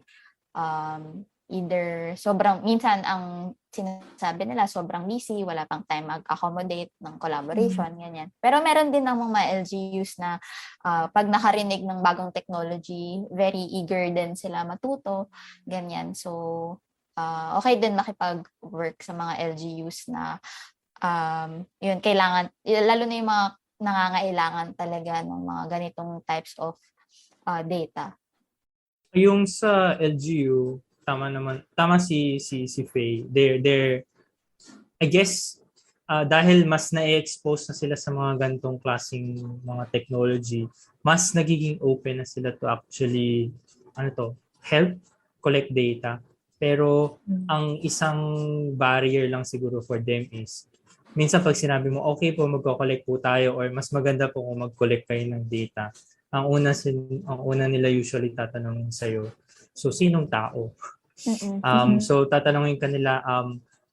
either minsan ang sinasabi nila sobrang busy, wala pang time mag-accommodate ng collaboration, ganyan. Pero meron din namang mga LGUs na pag nakarinig ng bagong technology, very eager din sila matuto, ganyan. So, okay din makipag-work sa mga LGUs na yun, kailangan, lalo na yung mga nangangailangan talaga ng mga ganitong types of data. Yung sa LGU, tama si Feye. They're I guess dahil mas na-expose na sila sa mga ganitong klaseng mga technology, mas nagiging open na sila to actually help collect data. Pero ang isang barrier lang siguro for them is minsan pag sinabi mo, okay po, magko-collect po tayo or mas maganda po kung mag-collect kayo ng data. Ang una nila usually tatanungin sa'yo, so sinong tao? So tatanungin kanila,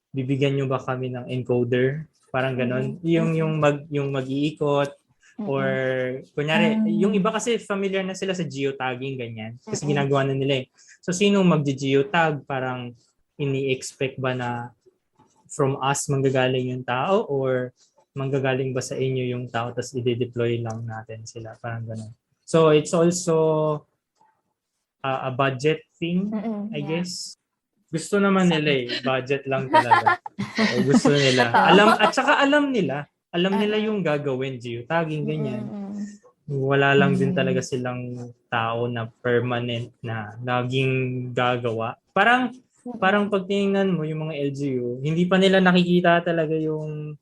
bibigyan nyo ba kami ng encoder? Parang ganon. Yung mag-iikot or kunyari, yung iba kasi familiar na sila sa geotagging ganyan. Kasi ginagawa na nila eh. So sinong mag-geotag? Parang ini-expect ba na from us manggagaling yung tao or manggagaling ba sa inyo yung tao tapos i-deploy lang natin sila? Parang ganon. So it's also a budget thing, I guess. Gusto naman nila budget lang talaga. Gusto nila. Alam nila yung gagawin, geotagging, ganyan. Wala lang din talaga silang tao na permanent na laging gagawa. Parang pag tinignan mo yung mga LGU, hindi pa nila nakikita talaga yung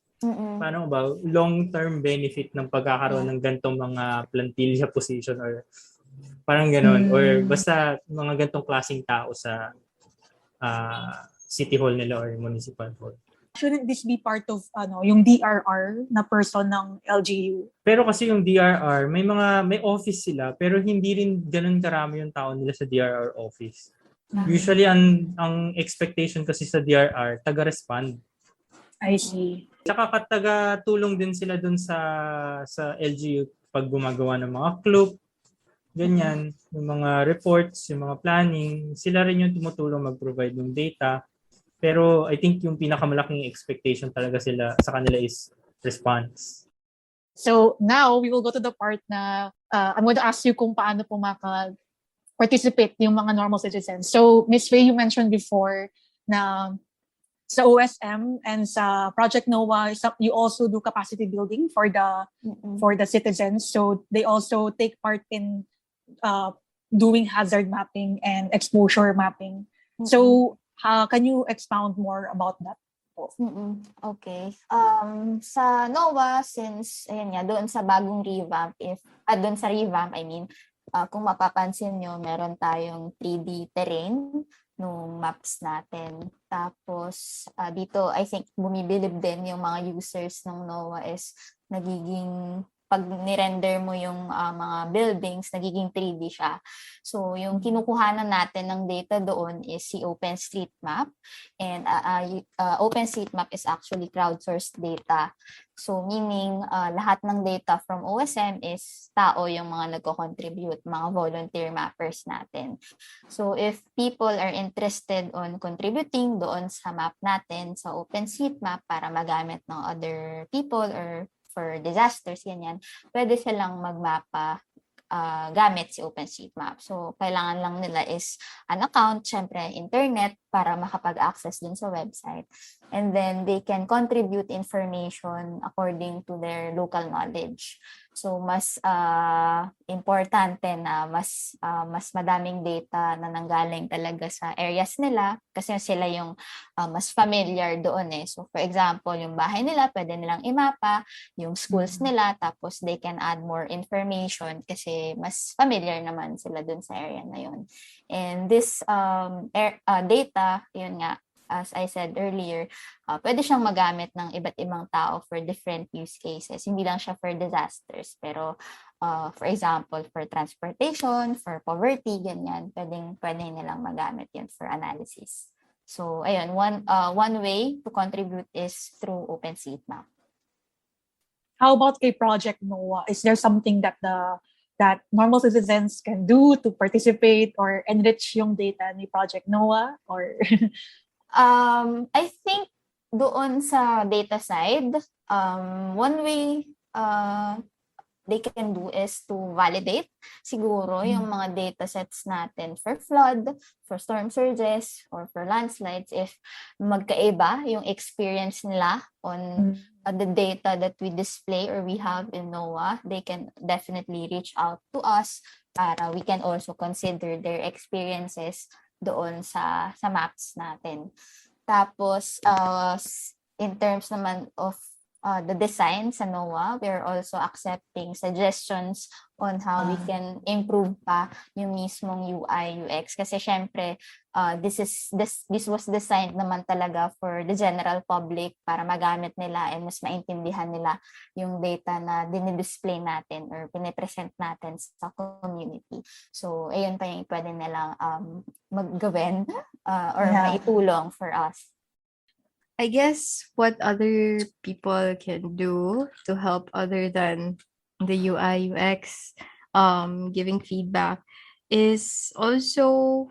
long-term benefit ng pagkakaroon ng gantong mga plantilla position or parang gano'n. Or basta mga gantong klaseng tao sa city hall nila or municipal hall. Shouldn't this be part of yung DRR na person ng LGU? Pero kasi yung DRR, may office sila, pero hindi rin ganun karami yung tao nila sa DRR office. Usually, ang expectation kasi sa DRR, taga-respond. I see. Tsaka taga-tulong din sila dun sa LGU pag gumagawa ng mga club, ganyan, yung mga reports, yung mga planning, sila rin yung tumutulong mag-provide ng data. Pero I think yung pinakamalaking expectation talaga sila sa kanila is response. So now we will go to the part na I'm going to ask you kung paano po maka-participate yung mga normal citizens. So Ms. Feye, you mentioned before na sa OSM and sa Project NOAA, you also do capacity building for the citizens. So they also take part in doing hazard mapping and exposure mapping. So can you expound more about that? Okay. Sa NOAA, since ayun nga, doon sa bagong revamp, doon sa revamp, kung mapapansin nyo, meron tayong 3D terrain nung maps natin. Tapos dito, I think bumibilib din yung mga users ng NOAA is nagiging, pag nirender mo yung mga buildings, nagiging 3D siya. So, yung kinukuhanan natin ng data doon is si OpenStreetMap. And OpenStreetMap is actually crowdsourced data. So, meaning lahat ng data from OSM is tao yung mga nagko-contribute, mga volunteer mappers natin. So, if people are interested on contributing doon sa map natin sa OpenStreetMap para magamit ng other people or for disasters, ganyan, pwede silang magmapa gamit si OpenStreetMap. So, kailangan lang nila is an account, syempre internet, para makapag-access dun sa website. And then, they can contribute information according to their local knowledge. So, mas importante na mas madaming data na nanggaling talaga sa areas nila kasi sila yung mas familiar doon eh. So, for example, yung bahay nila, pwede nilang imapa, yung schools nila, tapos they can add more information kasi mas familiar naman sila doon sa area na yun. And this data, yun nga, as I said earlier, pwede siyang magamit ng iba't ibang tao for different use cases. Hindi lang siya for disasters, pero for example, for transportation, for poverty, ganyan, pwede nilang magamit yun for analysis. So, ayun, one way to contribute is through OpenStreetMap. How about kay Project NOAA? Is there something that normal citizens can do to participate or enrich yung data ni Project NOAA? Or I think doon sa data side, one way they can do is to validate siguro yung mga data sets natin for flood, for storm surges, or for landslides. If magkaiba yung experience nila on the data that we display or we have in NOAA, they can definitely reach out to us para we can also consider their experiences doon sa maps natin. Tapos, in terms naman of the design sa NOAA, we're also accepting suggestions on how we can improve pa yung mismong UI, UX. Kasi syempre, this was designed naman talaga for the general public para magamit nila and mas maintindihan nila yung data na dinidisplay natin or pinipresent natin sa community. So, ayun pa yung pwede nilang maggawin or maitulong for us. I guess what other people can do to help other than the UI, UX, giving feedback is also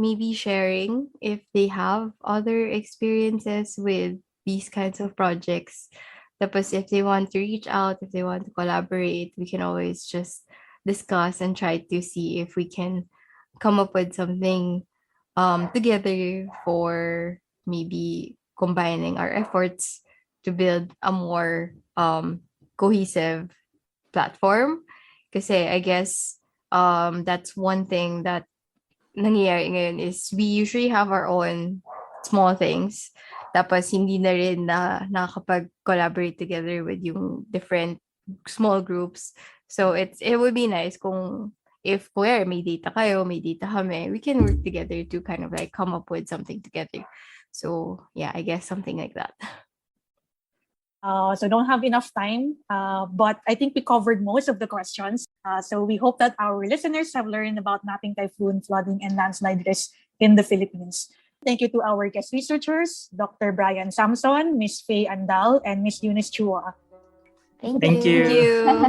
maybe sharing if they have other experiences with these kinds of projects. Tapos if they want to reach out, if they want to collaborate, we can always just discuss and try to see if we can come up with something together for maybe combining our efforts to build a more cohesive platform. Kasi I guess that's one thing that nangyayari ngayon is we usually have our own small things. Tapos hindi na rin na nakakapag-collaborate together with yung different small groups. So it would be nice kung if may data kayo, may data kami, we can work together to kind of like come up with something together. So yeah, I guess something like that. So don't have enough time, but I think we covered most of the questions. So we hope that our listeners have learned about mapping typhoon, flooding, and landslide risk in the Philippines. Thank you to our guest researchers, Dr. Briane Samson, Ms. Feye Andal, and Ms. Unisse Chua. Thank you.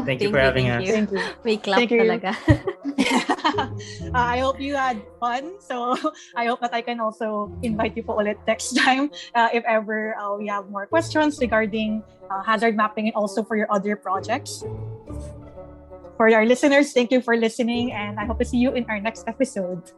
Thank you for having us. Thank you. May clap Thank you. talaga. I hope you had fun. So I hope that I can also invite you po ulit next time if ever we have more questions regarding hazard mapping and also for your other projects. For our listeners, thank you for listening, and I hope to see you in our next episode.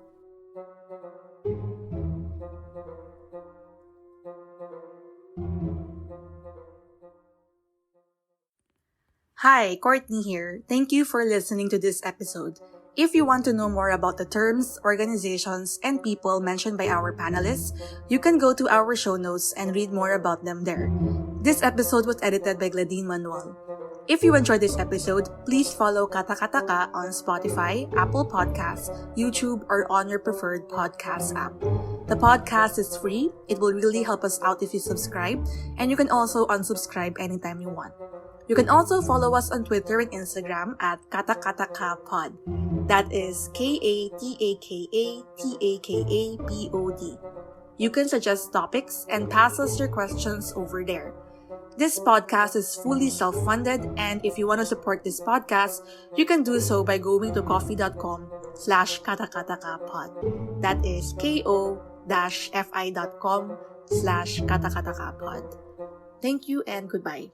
Hi, Courtney here. Thank you for listening to this episode. If you want to know more about the terms, organizations, and people mentioned by our panelists, you can go to our show notes and read more about them there. This episode was edited by Gladine Manuel. If you enjoyed this episode, please follow Kata Kata Ka on Spotify, Apple Podcasts, YouTube, or on your preferred podcast app. The podcast is free. It will really help us out if you subscribe, and you can also unsubscribe anytime you want. You can also follow us on Twitter and Instagram at katakataka.pod. That is KATAKATAKAPOD. You can suggest topics and pass us your questions over there. This podcast is fully self-funded, and if you want to support this podcast, you can do so by going to coffee.com/katakatakapod. That is ko-fi.com/katakatakapod. Thank you and goodbye.